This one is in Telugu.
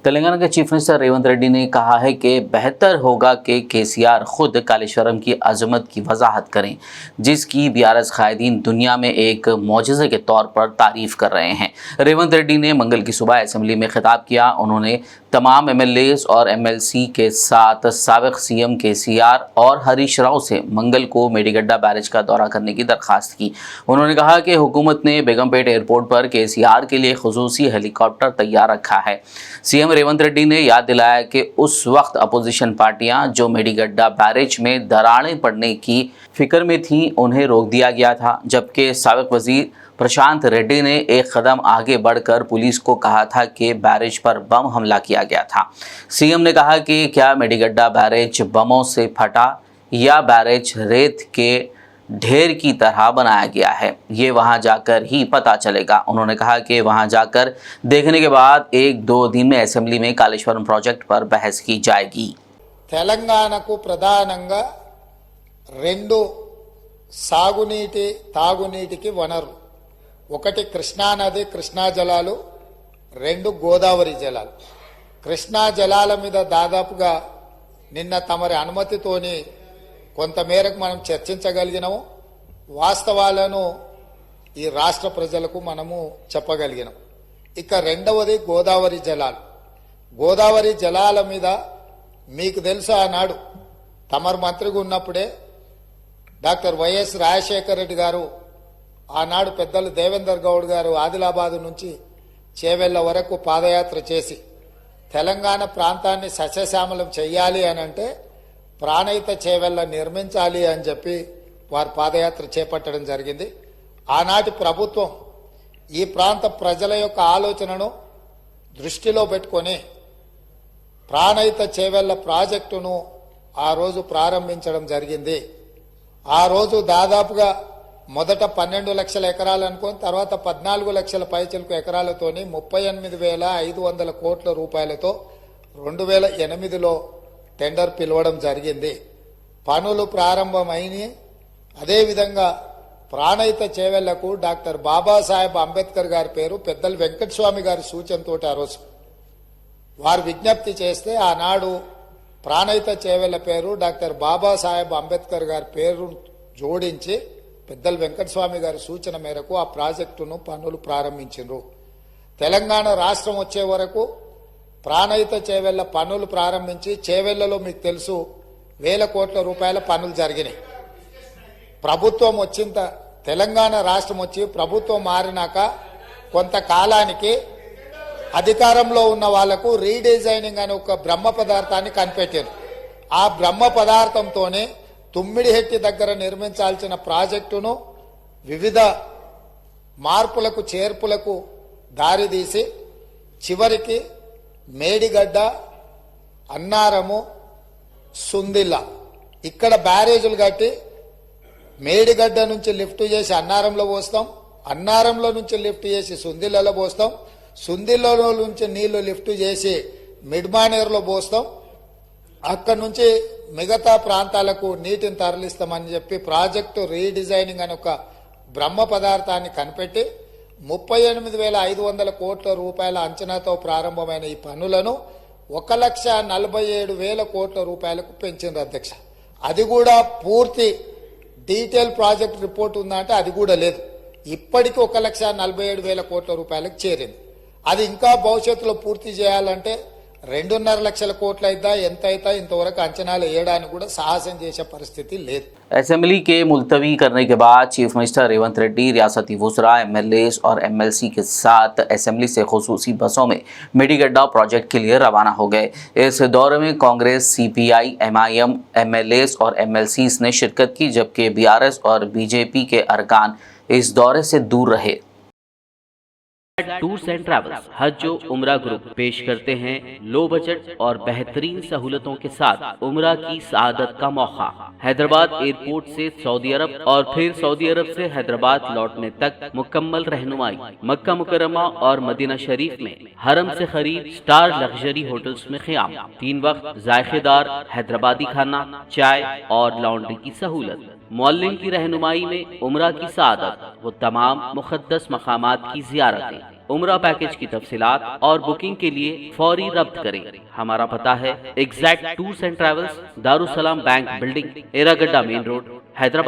तेलंगाना के चीफ मिनिस्टर रेवंत रेड्डी ने कहा है कि बेहतर होगा कि केसीआर खुद कालेश्वरम की अजमत की वजाहत करें, जिसकी बीआरएस कायदीन दुनिया में एक मौजज़े के तौर पर तारीफ कर रहे हैं। रेवंत रेड्डी ने मंगल की सुबह असेंबली में खिताब किया। उन्होंने तमाम एमएलएज और एमएलसी के साथ साबिक सीएम केसीआर और हरीश राव से मंगल को मेडीगड्डा बैरेज का दौरा करने की दरख्वास्त की। उन्होंने कहा कि हुकूमत ने बेगमपेट एयरपोर्ट पर केसीआर के लिए खुसूसी हेलीकॉप्टर तैयार रखा है। सीएम रेवंत रेड्डी ने याद दिलाया कि उस वक्त अपोजिशन पार्टियां जो मेडीगड्डा बैरेज में दरारें पड़ने की फिक्र में थीं, उन्हें रोक दिया गया था, जबकि साबिक वजीर प्रशांत रेड्डी ने एक कदम आगे बढ़कर पुलिस को कहा था कि बैरेज पर बम हमला किया गया था। सीएम ने कहा कि क्या मेडीगड्डा बैरेज बमों से फटा या बैरेज रेत के ढेर की तरह बनाया गया है, ये वहां जाकर ही पता चलेगा। उन्होंने कहा कि वहां जाकर देखने के बाद 1-2 दिन में असेंबली में कालेश्वरम प्रोजेक्ट पर बहस की जाएगी। తెలంగాణకు ప్రధానంగా రెండు సాగునీటి తాగునీటికి వనరులు, ఒకటి కృష్ణా నది కృష్ణా జలాలు, రెండు గోదావరి జలాలు. కృష్ణా జలాల మీద దాదాపుగా నిన్న తమరి అనుమతితోని కొంతమేరకు మనం చర్చించగలిగినాము. వాస్తవాలను ఈ రాష్ట్ర ప్రజలకు మనము చెప్పగలిగినాం. ఇక రెండవది గోదావరి జలాలు. గోదావరి జలాల మీద మీకు తెలుసు, ఆనాడు తమరు మంత్రిగా ఉన్నప్పుడే డాక్టర్ వైఎస్ రాజశేఖర రెడ్డి గారు, ఆనాడు పెద్దలు దేవేందర్ గౌడ్ గారు ఆదిలాబాద్ నుంచి చేవెళ్ల వరకు పాదయాత్ర చేసి తెలంగాణ ప్రాంతాన్ని సస్యశ్యామలం చెయ్యాలి అని అంటే ప్రాణహిత చేవెళ్ల నిర్మించాలి అని చెప్పి వారు పాదయాత్ర చేపట్టడం జరిగింది. ఆనాటి ప్రభుత్వం ఈ ప్రాంత ప్రజల యొక్క ఆలోచనను దృష్టిలో పెట్టుకొని ప్రాణహిత చేవెళ్ల ప్రాజెక్టును ఆ రోజు ప్రారంభించడం జరిగింది. ఆ రోజు దాదాపుగా మొదట 12 లక్షల ఎకరాలు అనుకొని తర్వాత 14 లక్షల పైచిలకు ఎకరాలతోని 38,500 కోట్ల రూపాయలతో 2008లో టెండర్ పిలవడం జరిగింది. పనులు ప్రారంభమైనాయి. అదేవిధంగా ప్రాణహిత చేవెళ్లకు డాక్టర్ బాబాసాహెబ్ అంబేద్కర్ గారి పేరు పెద్దలు వెంకటస్వామి గారి సూచనతో ఆ రోజు వారు విజ్ఞప్తి చేస్తే ఆనాడు ప్రాణహిత చేవెళ్ల పేరు డాక్టర్ బాబాసాహెబ్ అంబేద్కర్ గారి పేరు జోడించి పెద్దలు వెంకటస్వామి గారి సూచన మేరకు ఆ ప్రాజెక్టును పనులు ప్రారంభించారు. తెలంగాణ రాష్ట్రం వచ్చే వరకు ప్రాణహిత చేవెళ్ల పనులు ప్రారంభించి చేవెళ్లలో మీకు తెలుసు 1,000 కోట్ల రూపాయల పనులు జరిగినాయి. ప్రభుత్వం వచ్చిన తెలంగాణ రాష్ట్రం వచ్చి ప్రభుత్వం మారినాక కొంతకాలానికి అధికారంలో ఉన్న వాళ్లకు రీడిజైనింగ్ అనే ఒక బ్రహ్మ పదార్థాన్ని కనిపెట్టారు. ఆ బ్రహ్మ పదార్థంతోనే తుమ్మిడిహెట్టి దగ్గర నిర్మించాల్సిన ప్రాజెక్టును వివిధ మార్పులకు చేర్పులకు దారితీసి చివరికి మేడిగడ్డ, అన్నారము, సుందిల్ల ఇక్కడ బ్యారేజీలు కట్టి మేడిగడ్డ నుంచి లిఫ్ట్ చేసి అన్నారంలో పోస్తాం, అన్నారంలో నుంచి లిఫ్ట్ చేసి సుందిల్లలో పోస్తాం, సుందిల్లలో నుంచి నీళ్లు లిఫ్ట్ చేసి మిడ్మానేరులో పోస్తాం, అక్కడి నుంచి మిగతా ప్రాంతాలకు నీటిని తరలిస్తామని చెప్పి ప్రాజెక్టు రీడిజైనింగ్ అనే ఒక బ్రహ్మ పదార్థాన్ని కనిపెట్టి 38,500 కోట్ల రూపాయల అంచనాతో ప్రారంభమైన ఈ పనులను 1,47,000 కోట్ల రూపాయలకు పెంచింది అధ్యక్ష. అది కూడా పూర్తి డీటెయిల్ ప్రాజెక్ట్ రిపోర్ట్ ఉందంటే అది కూడా లేదు. ఇప్పటికీ 1,47,000 కోట్ల రూపాయలకు చేరింది. అది ఇంకా భవిష్యత్తులో పూర్తి చేయాలంటే 2.5 లక్షల కోట్ల అయితా ఎంత అయితా ఇంతవరకు అంచనాలు వేయడానికి కూడా సాహసం చేసే పరిస్థితి లేదు. असेंबली के मुलतवी करने के बाद चीफ मिनिस्टर रेवंत रेड्डी रियासती वुज़रा, एमएलएज और एमएलसी के साथ असेंबली से खुसूसी बसों में मेडीगड्डा प्रोजेक्ट के लिए रवाना हो गए। इस दौरे में कांग्रेस, सीपीआई, एमआईएम, एमएलएज और एमएलसीज ने शिरकत की, जबकि बीआरएस और बीजेपी के अरकान इस दौरे से दूर रहे। टूर्स एंड ट्रैवल्स हज उम्रा ग्रुप पेश करते हैं लो बजट और बेहतरीन सहूलतों के साथ उम्रा की सआदत का मौका। हैदराबाद एयरपोर्ट से सऊदी अरब और फिर सऊदी अरब से हैदराबाद लौटने तक मुकम्मल रहनुमाई। मक्का मुकर्रमा और मदीना शरीफ में हरम से खरीद स्टार लग्जरी होटल्स में क़याम, 3 वक्त जायकेदार हैदराबादी खाना, चाय और लॉन्ड्री की सहूलत। मौल्लिम की रहनुमाई में उम्रा की सआदत व तमाम मुक़द्दस मकामात की ज़ियारतें। उम्रा पैकेज की तफसीलात और बुकिंग के लिए फौरी रब्त करें। हमारा पता है exact tours and travels, Darussalam bank building, Erragadda main road, Hyderabad.